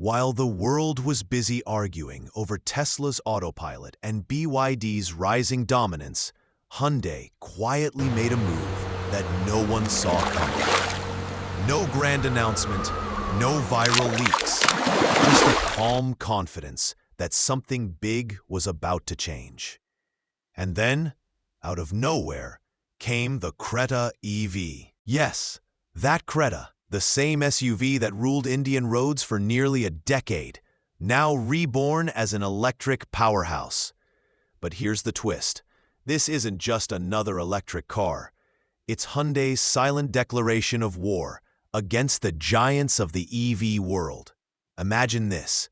While the world was busy arguing over Tesla's autopilot and BYD's rising dominance, Hyundai quietly made a move that no one saw coming. No grand announcement, no viral leaks, just a calm confidence that something big was about to change. And then, out of nowhere, came the Creta EV. Yes, that Creta, the same SUV that ruled Indian roads for nearly a decade, now reborn as an electric powerhouse. But here's the twist. This isn't just another electric car. It's Hyundai's silent declaration of war against the giants of the EV world. Imagine this,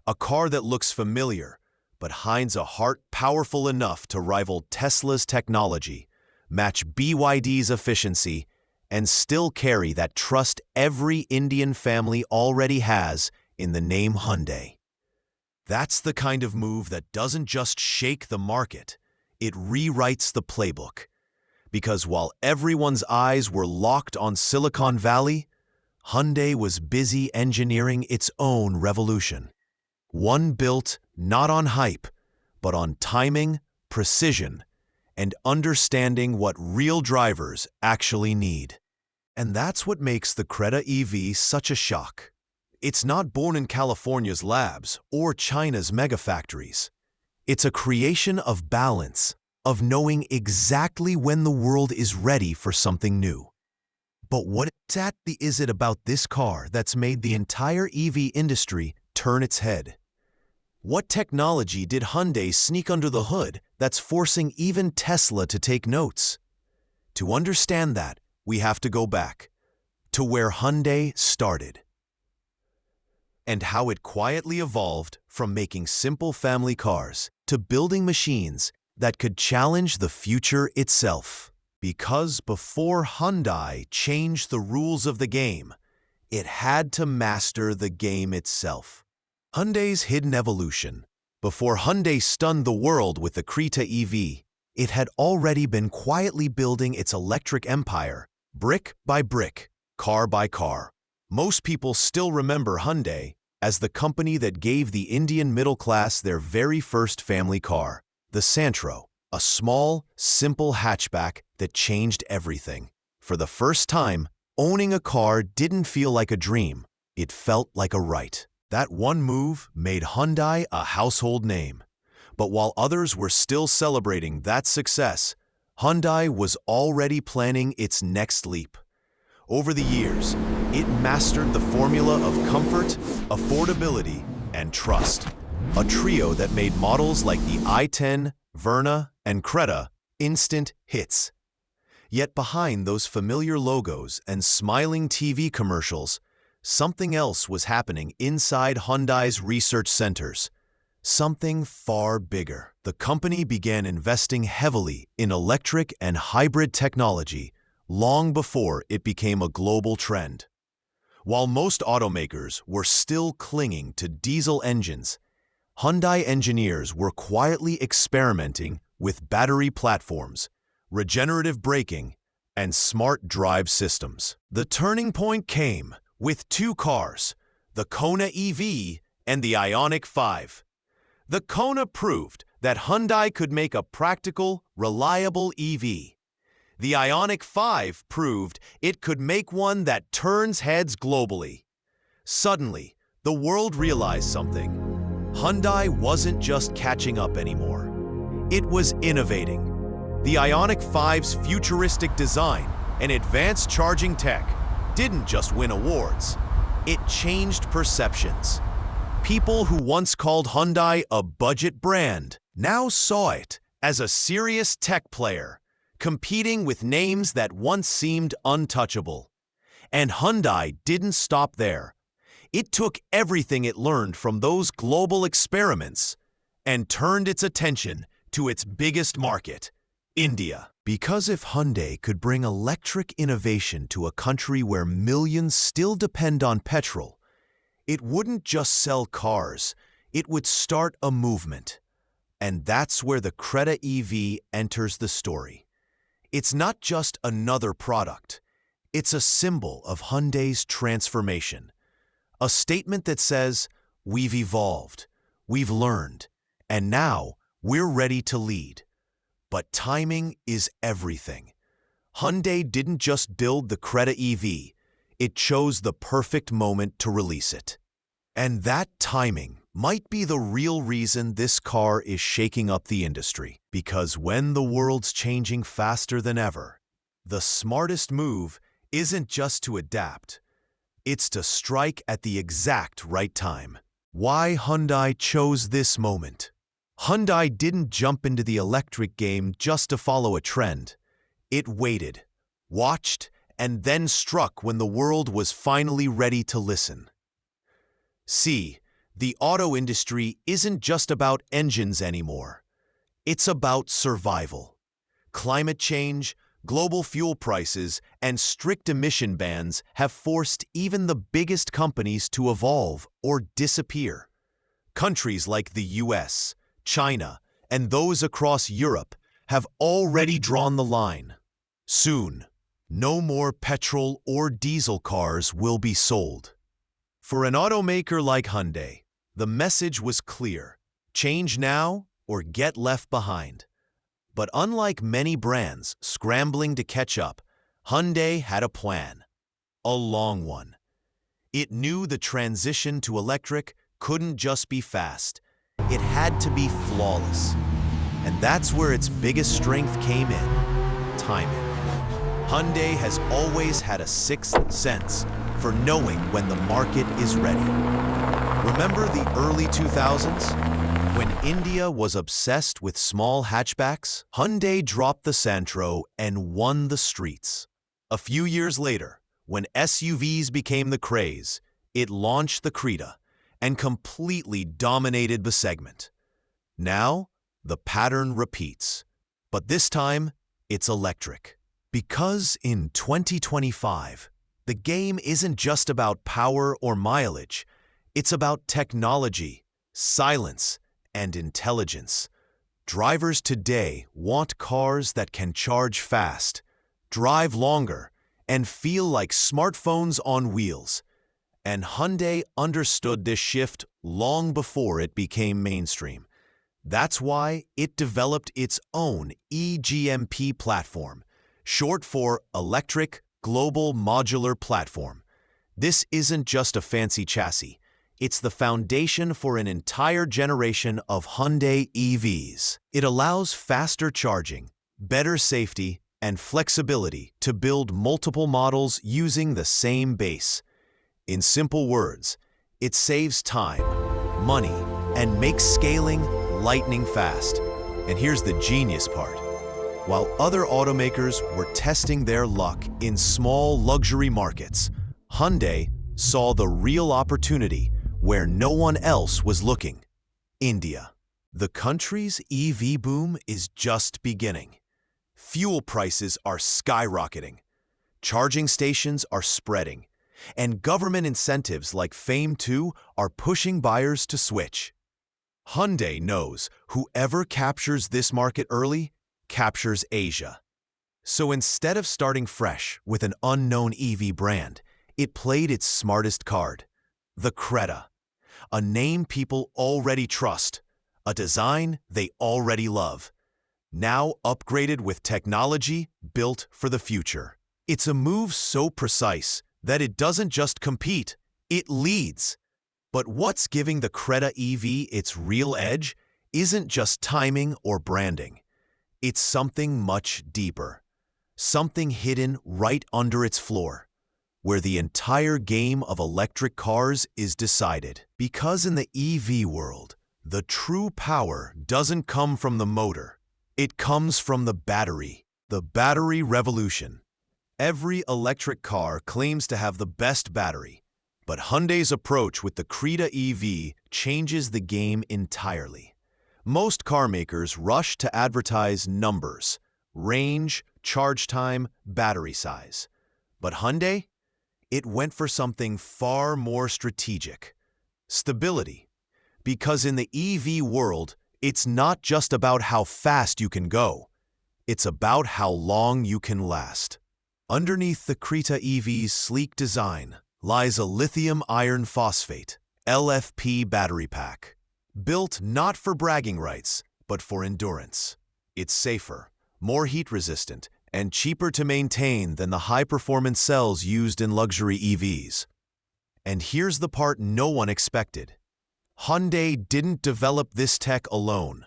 a car that looks familiar, but hides a heart powerful enough to rival Tesla's technology, match BYD's efficiency, and still carry that trust every Indian family already has in the name Hyundai. That's the kind of move that doesn't just shake the market, it rewrites the playbook. Because while everyone's eyes were locked on Silicon Valley, Hyundai was busy engineering its own revolution. One built not on hype, but on timing, precision, and understanding what real drivers actually need. And that's what makes the Creta EV such a shock. It's not born in California's labs or China's megafactories. It's a creation of balance, of knowing exactly when the world is ready for something new. But what exactly is it about this car that's made the entire EV industry turn its head? What technology did Hyundai sneak under the hood that's forcing even Tesla to take notes? To understand that, we have to go back to where Hyundai started and how it quietly evolved from making simple family cars to building machines that could challenge the future itself. Because before Hyundai changed the rules of the game, it had to master the game itself. Hyundai's hidden evolution. Before Hyundai stunned the world with the Creta EV, it had already been quietly building its electric empire, brick by brick, car by car. Most people still remember Hyundai as the company that gave the Indian middle class their very first family car, the Santro, a small, simple hatchback that changed everything. For the first time, owning a car didn't feel like a dream. It felt like a right. That one move made Hyundai a household name. But while others were still celebrating that success, Hyundai was already planning its next leap. Over the years, it mastered the formula of comfort, affordability, and trust, a trio that made models like the i10, Verna, and Creta instant hits. Yet behind those familiar logos and smiling TV commercials, something else was happening inside Hyundai's research centers. Something far bigger. The company began investing heavily in electric and hybrid technology long before it became a global trend. While most automakers were still clinging to diesel engines, Hyundai engineers were quietly experimenting with battery platforms, regenerative braking, and smart drive systems. The turning point came with two cars, the Kona EV and the Ioniq 5. The Kona proved that Hyundai could make a practical, reliable EV. The Ioniq 5 proved it could make one that turns heads globally. Suddenly, the world realized something. Hyundai wasn't just catching up anymore. It was innovating. The Ioniq 5's futuristic design and advanced charging tech didn't just win awards. It changed perceptions. People who once called Hyundai a budget brand now saw it as a serious tech player, competing with names that once seemed untouchable. And Hyundai didn't stop there. It took everything it learned from those global experiments and turned its attention to its biggest market, India. Because if Hyundai could bring electric innovation to a country where millions still depend on petrol, it wouldn't just sell cars, it would start a movement. And that's where the Creta EV enters the story. It's not just another product. It's a symbol of Hyundai's transformation. A statement that says, we've evolved, we've learned, and now we're ready to lead. But timing is everything. Hyundai didn't just build the Creta EV, it chose the perfect moment to release it. And that timing might be the real reason this car is shaking up the industry. Because when the world's changing faster than ever, the smartest move isn't just to adapt, it's to strike at the exact right time. Why Hyundai chose this moment? Hyundai didn't jump into the electric game just to follow a trend. It waited, watched, and then struck when the world was finally ready to listen. See, the auto industry isn't just about engines anymore. It's about survival. Climate change, global fuel prices, and strict emission bans have forced even the biggest companies to evolve or disappear. Countries like the US, China, and those across Europe have already drawn the line. Soon, no more petrol or diesel cars will be sold. For an automaker like Hyundai, the message was clear: change now or get left behind. But unlike many brands scrambling to catch up, Hyundai had a plan. A long one. It knew the transition to electric couldn't just be fast. It had to be flawless. And that's where its biggest strength came in: timing. Hyundai has always had a sixth sense for knowing when the market is ready. Remember the early 2000s? When India was obsessed with small hatchbacks, Hyundai dropped the Santro and won the streets. A few years later, when SUVs became the craze, it launched the Creta and completely dominated the segment. Now, the pattern repeats, but this time, it's electric. Because in 2025, the game isn't just about power or mileage, it's about technology, silence, and intelligence. Drivers today want cars that can charge fast, drive longer, and feel like smartphones on wheels. And Hyundai understood this shift long before it became mainstream. That's why it developed its own eGMP platform, short for Electric Global Modular Platform. This isn't just a fancy chassis. It's the foundation for an entire generation of Hyundai EVs. It allows faster charging, better safety, and flexibility to build multiple models using the same base. In simple words, it saves time, money, and makes scaling lightning fast. And here's the genius part. While other automakers were testing their luck in small luxury markets, Hyundai saw the real opportunity where no one else was looking: India. The country's EV boom is just beginning. Fuel prices are skyrocketing, charging stations are spreading, and government incentives like FAME 2 are pushing buyers to switch. Hyundai knows whoever captures this market early captures Asia. So instead of starting fresh with an unknown EV brand, it played its smartest card: the Creta. A name people already trust, a design they already love, now upgraded with technology built for the future. It's a move so precise that it doesn't just compete, it leads. But what's giving the Creta EV its real edge isn't just timing or branding. It's something much deeper, something hidden right under its floor, where the entire game of electric cars is decided. Because in the EV world, the true power doesn't come from the motor. It comes from the battery revolution. Every electric car claims to have the best battery, but Hyundai's approach with the Creta EV changes the game entirely. Most car makers rush to advertise numbers: range, charge time, battery size. But Hyundai? It went for something far more strategic: stability. Because in the EV world, it's not just about how fast you can go. It's about how long you can last. Underneath the Creta EV's sleek design lies a lithium iron phosphate (LFP) battery pack. Built not for bragging rights, but for endurance. It's safer, more heat-resistant, and cheaper to maintain than the high-performance cells used in luxury EVs. And here's the part no one expected. Hyundai didn't develop this tech alone.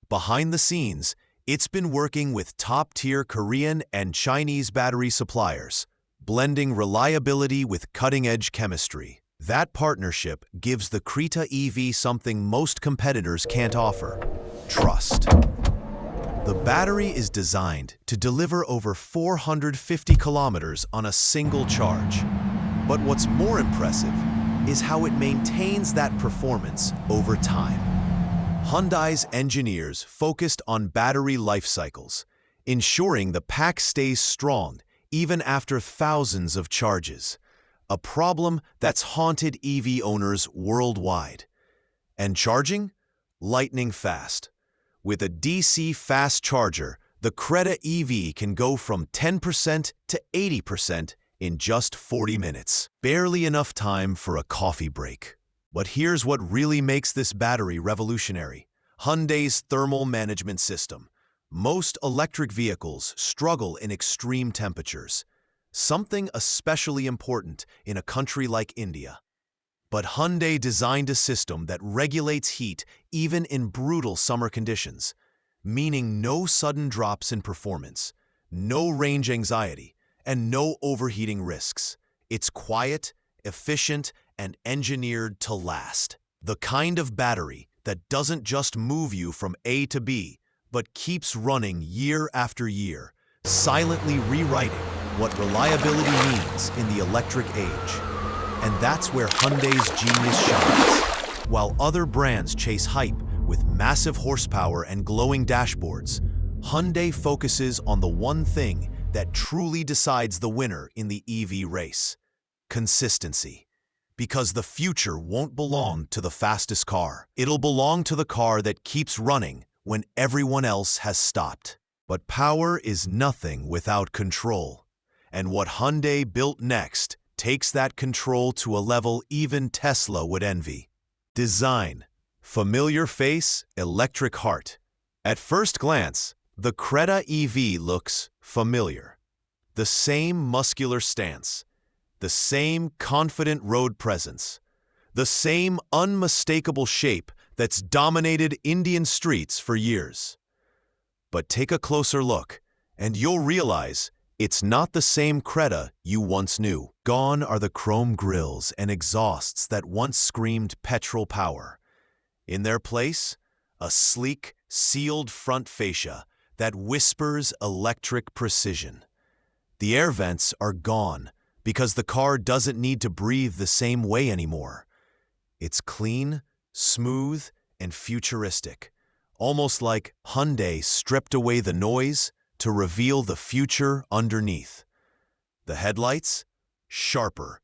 Behind the scenes, it's been working with top-tier Korean and Chinese battery suppliers, blending reliability with cutting-edge chemistry. That partnership gives the Creta EV something most competitors can't offer: trust. The battery is designed to deliver over 450 kilometers on a single charge. But what's more impressive is how it maintains that performance over time. Hyundai's engineers focused on battery life cycles, ensuring the pack stays strong even after thousands of charges, a problem that's haunted EV owners worldwide. And charging? Lightning fast. With a DC fast charger, the Creta EV can go from 10% to 80% in just 40 minutes. Barely enough time for a coffee break. But here's what really makes this battery revolutionary: Hyundai's thermal management system. Most electric vehicles struggle in extreme temperatures, something especially important in a country like India. But Hyundai designed a system that regulates heat even in brutal summer conditions, meaning no sudden drops in performance, no range anxiety, and no overheating risks. It's quiet, efficient, and engineered to last. The kind of battery that doesn't just move you from A to B, but keeps running year after year, silently rewriting what reliability means in the electric age. And that's where Hyundai's genius shines. While other brands chase hype with massive horsepower and glowing dashboards, Hyundai focuses on the one thing that truly decides the winner in the EV race: consistency. Because the future won't belong to the fastest car. It'll belong to the car that keeps running when everyone else has stopped. But power is nothing without control. And what Hyundai built next takes that control to a level even Tesla would envy. Design: familiar face, electric heart. At first glance, the Creta EV looks familiar. The same muscular stance, the same confident road presence, the same unmistakable shape that's dominated Indian streets for years. But take a closer look, and you'll realize it's not the same Creta you once knew. Gone are the chrome grills and exhausts that once screamed petrol power. In their place, a sleek, sealed front fascia that whispers electric precision. The air vents are gone because the car doesn't need to breathe the same way anymore. It's clean, smooth, and futuristic, almost like Hyundai stripped away the noise to reveal the future underneath. The headlights? Sharper,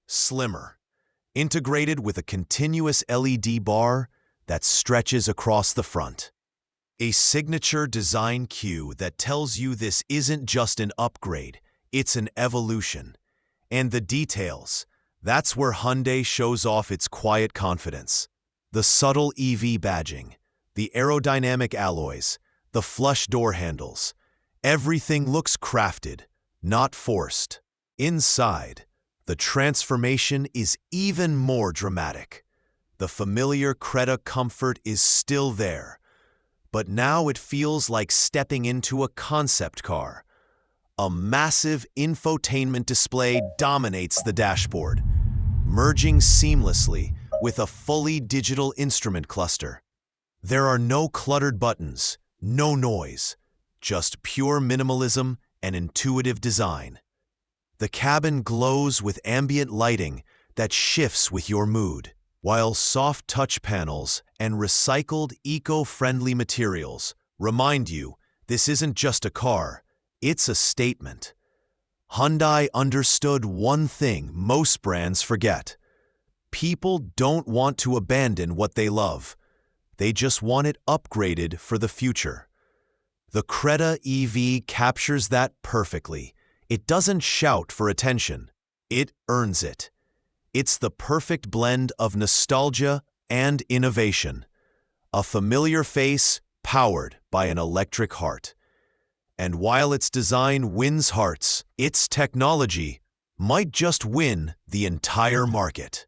slimmer, integrated with a continuous LED bar that stretches across the front. A signature design cue that tells you this isn't just an upgrade, it's an evolution. And the details, that's where Hyundai shows off its quiet confidence. The subtle EV badging, the aerodynamic alloys, the flush door handles. Everything looks crafted, not forced. Inside, the transformation is even more dramatic. The familiar Creta comfort is still there, but now it feels like stepping into a concept car. A massive infotainment display dominates the dashboard, merging seamlessly with a fully digital instrument cluster. There are no cluttered buttons, no noise, just pure minimalism and intuitive design. The cabin glows with ambient lighting that shifts with your mood, while soft touch panels and recycled eco-friendly materials remind you this isn't just a car, it's a statement. Hyundai understood one thing most brands forget. People don't want to abandon what they love. They just want it upgraded for the future. The Creta EV captures that perfectly. It doesn't shout for attention. It earns it. It's the perfect blend of nostalgia and innovation. A familiar face powered by an electric heart. And while its design wins hearts, its technology might just win the entire market.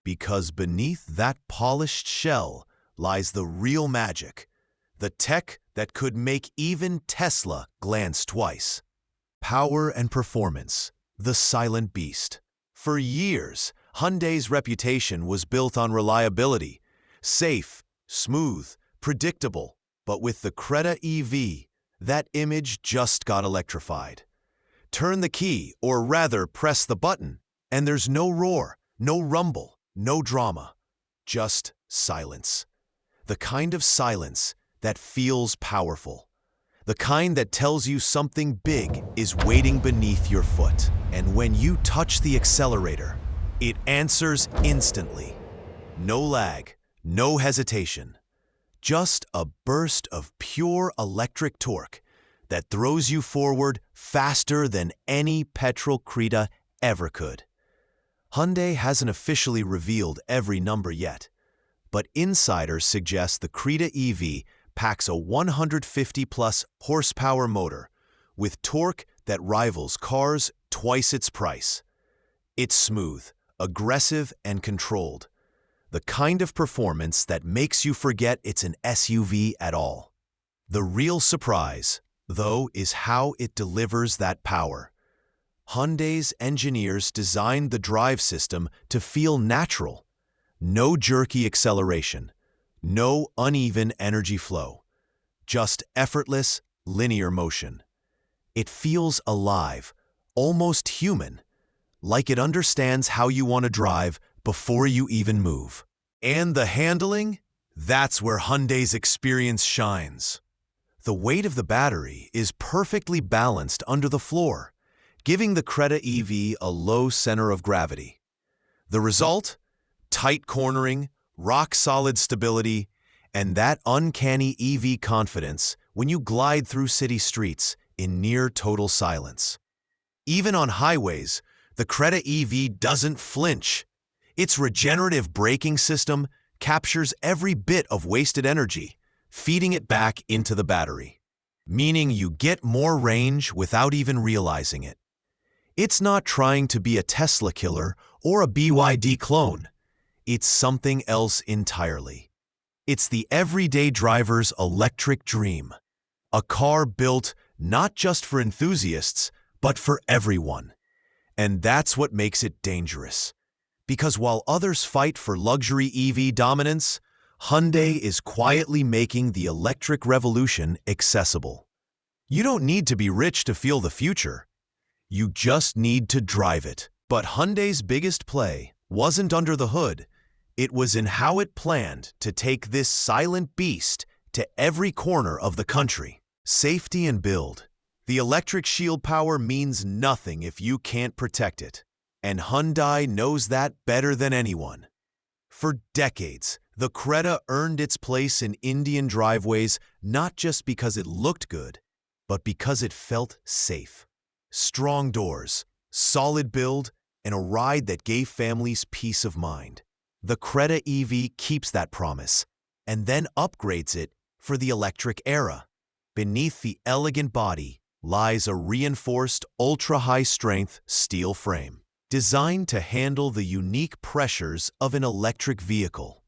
Because beneath that polished shell lies the real magic, the tech that could make even Tesla glance twice. Power and performance, the silent beast. For years, Hyundai's reputation was built on reliability, safe, smooth, predictable. But with the Creta EV, that image just got electrified. Turn the key, or rather press the button, and there's no roar, no rumble, no drama, just silence. The kind of silence that feels powerful. The kind that tells you something big is waiting beneath your foot. And when you touch the accelerator, it answers instantly. No lag, no hesitation. Just a burst of pure electric torque that throws you forward faster than any petrol Creta ever could. Hyundai hasn't officially revealed every number yet, but insiders suggest the Creta EV packs a 150-plus horsepower motor with torque that rivals cars twice its price. It's smooth, aggressive, and controlled. The kind of performance that makes you forget it's an SUV at all. The real surprise, though, is how it delivers that power. Hyundai's engineers designed the drive system to feel natural. No jerky acceleration, no uneven energy flow, just effortless, linear motion. It feels alive, almost human, like it understands how you want to drive before you even move. And the handling? That's where Hyundai's experience shines. The weight of the battery is perfectly balanced under the floor, giving the Creta EV a low center of gravity. The result? Tight cornering, rock-solid stability, and that uncanny EV confidence when you glide through city streets in near-total silence. Even on highways, the Creta EV doesn't flinch. Its regenerative braking system captures every bit of wasted energy, feeding it back into the battery, meaning you get more range without even realizing it. It's not trying to be a Tesla killer or a BYD clone. It's something else entirely. It's the everyday driver's electric dream. A car built not just for enthusiasts, but for everyone. And that's what makes it dangerous. Because while others fight for luxury EV dominance, Hyundai is quietly making the electric revolution accessible. You don't need to be rich to feel the future. You just need to drive it. But Hyundai's biggest play wasn't under the hood. It was in how it planned to take this silent beast to every corner of the country. Safety and build. The electric shield power means nothing if you can't protect it. And Hyundai knows that better than anyone. For decades, the Creta earned its place in Indian driveways not just because it looked good, but because it felt safe. Strong doors, solid build, and a ride that gave families peace of mind. The Creta EV keeps that promise, and then upgrades it for the electric era. Beneath the elegant body lies a reinforced ultra-high-strength steel frame, designed to handle the unique pressures of an electric vehicle.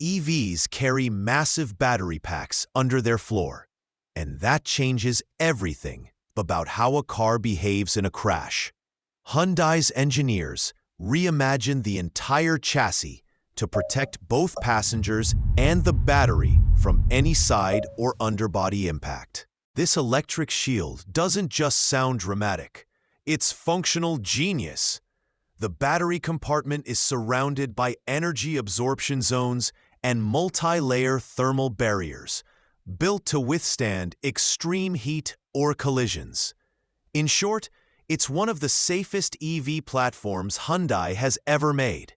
EVs carry massive battery packs under their floor, and that changes everything about how a car behaves in a crash. Hyundai's engineers reimagined the entire chassis to protect both passengers and the battery from any side or underbody impact. This electric shield doesn't just sound dramatic, it's functional genius. The battery compartment is surrounded by energy absorption zones and multi-layer thermal barriers, built to withstand extreme heat or collisions. In short, it's one of the safest EV platforms Hyundai has ever made.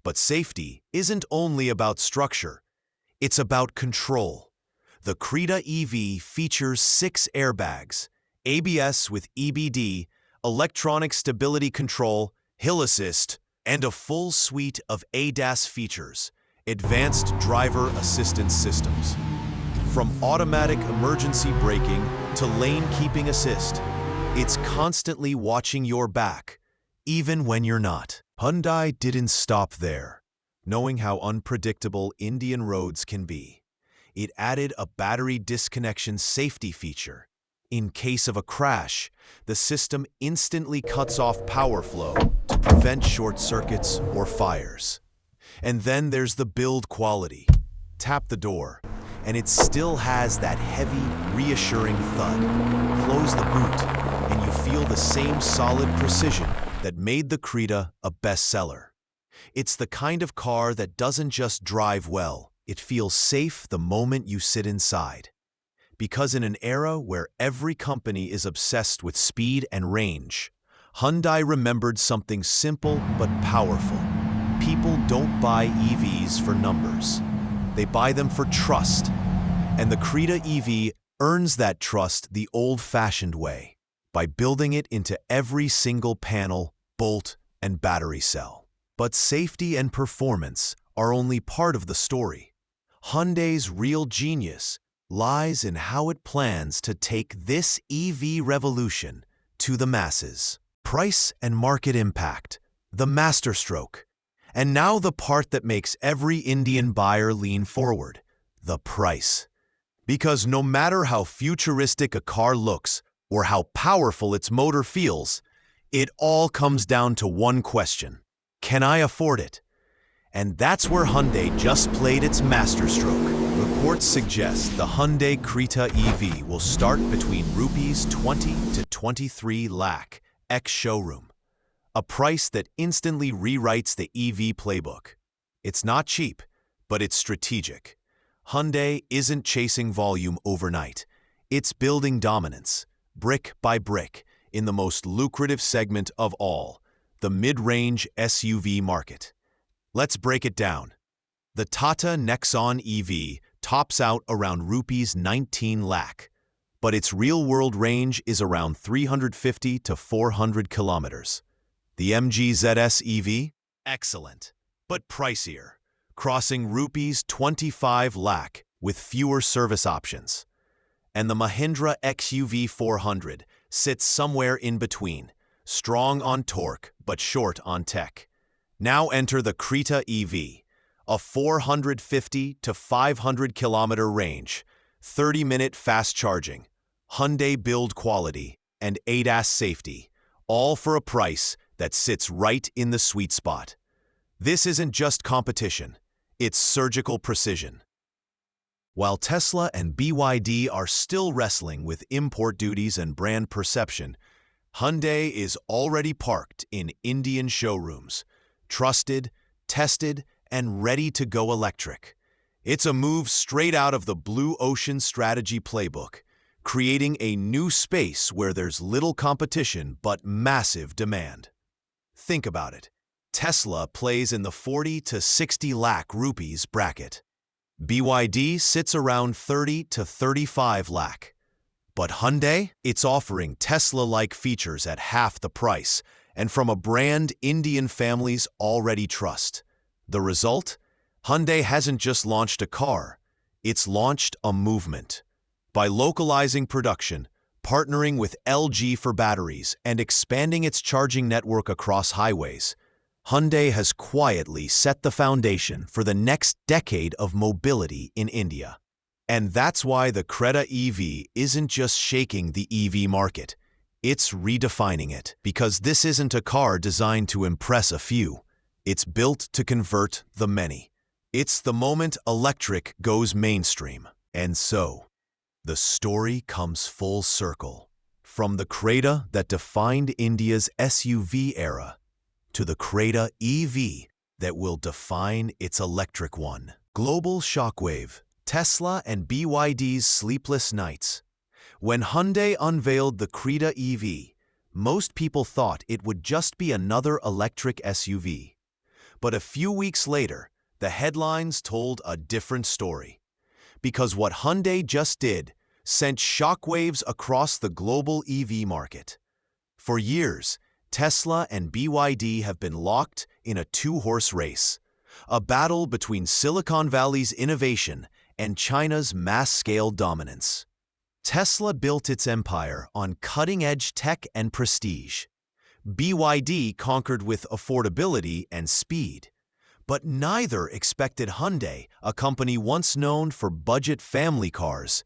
But safety isn't only about structure, it's about control. The Creta EV features 6 airbags, ABS with EBD, electronic stability control, hill assist, and a full suite of ADAS features, advanced driver assistance systems. From automatic emergency braking to lane keeping assist, it's constantly watching your back, even when you're not. Hyundai didn't stop there. Knowing how unpredictable Indian roads can be, it added a battery disconnection safety feature. In case of a crash, the system instantly cuts off power flow to prevent short circuits or fires. And then there's the build quality. Tap the door, and it still has that heavy, reassuring thud. Close the boot, and you feel the same solid precision that made the Creta a bestseller. It's the kind of car that doesn't just drive well, it feels safe the moment you sit inside. Because in an era where every company is obsessed with speed and range, Hyundai remembered something simple but powerful. People don't buy EVs for numbers. They buy them for trust. And the Creta EV earns that trust the old-fashioned way, by building it into every single panel, bolt, and battery cell. But safety and performance are only part of the story. Hyundai's real genius lies in how it plans to take this EV revolution to the masses. Price and market impact, the masterstroke. And now the part that makes every Indian buyer lean forward, the price. Because no matter how futuristic a car looks or how powerful its motor feels, it all comes down to one question: can I afford it? And that's where Hyundai just played its masterstroke. Reports suggest the Hyundai Creta EV will start between rupees 20 to 23 lakh ex-showroom, a price that instantly rewrites the EV playbook. It's not cheap, but it's strategic. Hyundai isn't chasing volume overnight. It's building dominance, brick by brick, in the most lucrative segment of all, the mid-range SUV market. Let's break it down. The Tata Nexon EV tops out around rupees 19 lakh, but its real-world range is around 350 to 400 kilometers. The MG ZS EV? Excellent, but pricier, crossing rupees 25 lakh with fewer service options. And the Mahindra XUV 400 sits somewhere in between, strong on torque but short on tech. Now enter the Creta EV, a 450 to 500 kilometer range, 30-minute fast charging, Hyundai build quality, and ADAS safety, all for a price that sits right in the sweet spot. This isn't just competition, it's surgical precision. While Tesla and BYD are still wrestling with import duties and brand perception, Hyundai is already parked in Indian showrooms, trusted, tested, and ready to go electric. It's a move straight out of the Blue Ocean strategy playbook, creating a new space where there's little competition but massive demand. Think about it. Tesla plays in the 40 to 60 lakh rupees bracket. BYD sits around 30 to 35 lakh. But Hyundai? It's offering Tesla-like features at half the price, and from a brand Indian families already trust. The result? Hyundai hasn't just launched a car, it's launched a movement. By localizing production, partnering with LG for batteries, and expanding its charging network across highways, Hyundai has quietly set the foundation for the next decade of mobility in India. And that's why the Creta EV isn't just shaking the EV market, it's redefining it. Because this isn't a car designed to impress a few, it's built to convert the many. It's the moment electric goes mainstream. And so, the story comes full circle. From the Creta that defined India's SUV era, to the Creta EV that will define its electric one. Global shockwave, Tesla and BYD's sleepless nights. When Hyundai unveiled the Creta EV, most people thought it would just be another electric SUV. But a few weeks later, the headlines told a different story. Because what Hyundai just did sent shockwaves across the global EV market. For years, Tesla and BYD have been locked in a two-horse race, a battle between Silicon Valley's innovation and China's mass-scale dominance. Tesla built its empire on cutting-edge tech and prestige. BYD conquered with affordability and speed. But neither expected Hyundai, a company once known for budget family cars,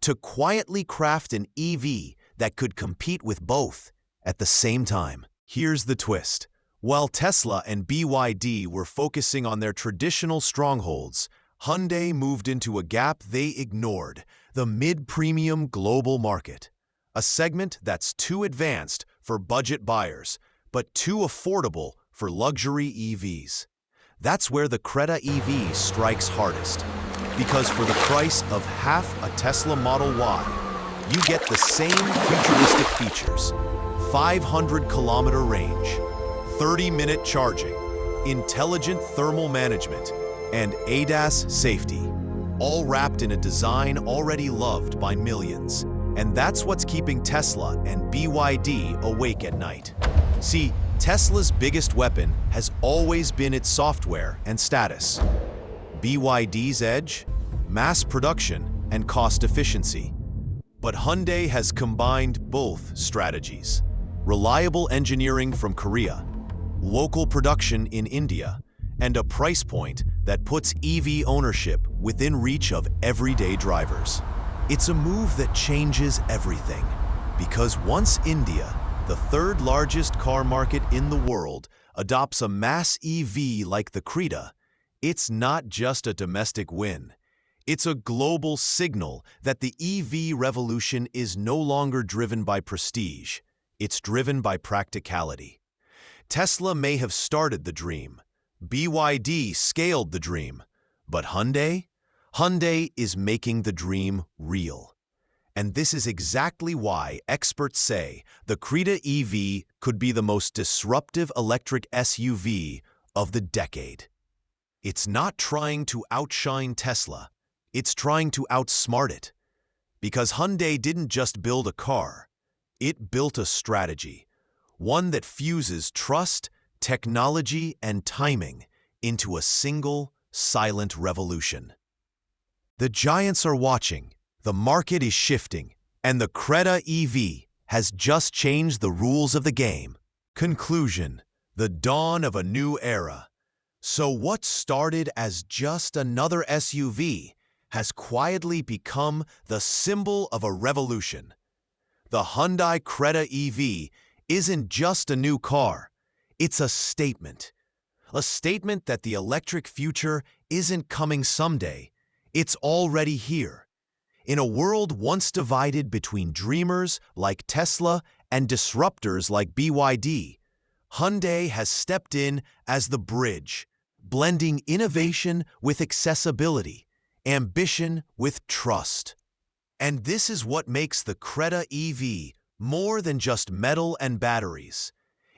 to quietly craft an EV that could compete with both at the same time. Here's the twist. While Tesla and BYD were focusing on their traditional strongholds, Hyundai moved into a gap they ignored, the mid-premium global market. A segment that's too advanced for budget buyers, but too affordable for luxury EVs. That's where the Creta EV strikes hardest. Because for the price of half a Tesla Model Y, you get the same futuristic features: 500-kilometer range, 30-minute charging, intelligent thermal management, and ADAS safety, all wrapped in a design already loved by millions. And that's what's keeping Tesla and BYD awake at night. See, Tesla's biggest weapon has always been its software and status. BYD's edge? Mass production and cost efficiency. But Hyundai has combined both strategies: reliable engineering from Korea, local production in India, and a price point that puts EV ownership within reach of everyday drivers. It's a move that changes everything, because once India, the third largest car market in the world, adopts a mass EV like the Creta, it's not just a domestic win. It's a global signal that the EV revolution is no longer driven by prestige. It's driven by practicality. Tesla may have started the dream. BYD scaled the dream. But Hyundai? Hyundai is making the dream real. And this is exactly why experts say the Creta EV could be the most disruptive electric SUV of the decade. It's not trying to outshine Tesla. It's trying to outsmart it. Because Hyundai didn't just build a car. It built a strategy. One that fuses trust, technology, and timing into a single, silent revolution. The giants are watching. The market is shifting, and the Creta EV has just changed the rules of the game. Conclusion: the dawn of a new era. So what started as just another SUV has quietly become the symbol of a revolution. The Hyundai Creta EV isn't just a new car, it's a statement. A statement that the electric future isn't coming someday, it's already here. In a world once divided between dreamers like Tesla and disruptors like BYD, Hyundai has stepped in as the bridge, blending innovation with accessibility, ambition with trust. And this is what makes the Creta EV more than just metal and batteries.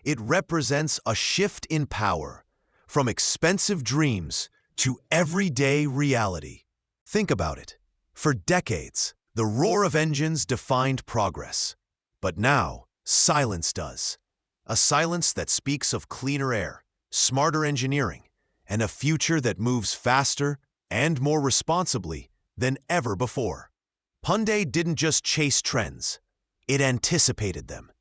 It represents a shift in power, from expensive dreams to everyday reality. Think about it. For decades, the roar of engines defined progress. But now, silence does. A silence that speaks of cleaner air, smarter engineering, and a future that moves faster and more responsibly than ever before. Hyundai didn't just chase trends. It anticipated them.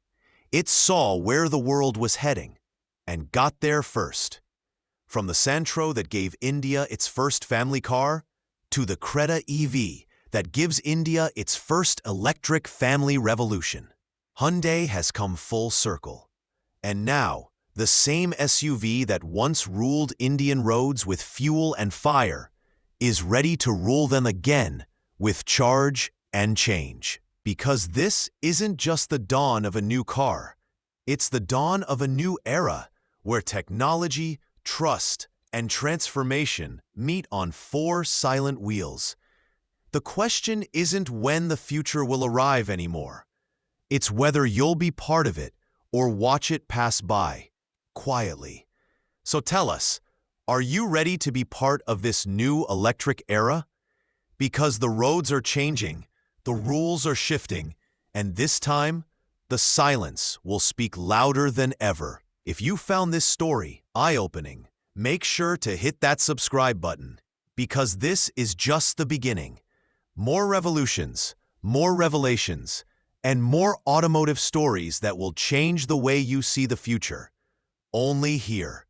It saw where the world was heading and got there first. From the Santro that gave India its first family car to the Creta EV that gives India its first electric family revolution, Hyundai has come full circle. And now, the same SUV that once ruled Indian roads with fuel and fire is ready to rule them again with charge and change. Because this isn't just the dawn of a new car. It's the dawn of a new era where technology, trust, and transformation meet on four silent wheels. The question isn't when the future will arrive anymore. It's whether you'll be part of it or watch it pass by, quietly. So tell us, are you ready to be part of this new electric era? Because the roads are changing, the rules are shifting, and this time, the silence will speak louder than ever. If you found this story eye-opening, make sure to hit that subscribe button, because this is just the beginning. More revolutions, more revelations, and more automotive stories that will change the way you see the future. Only here,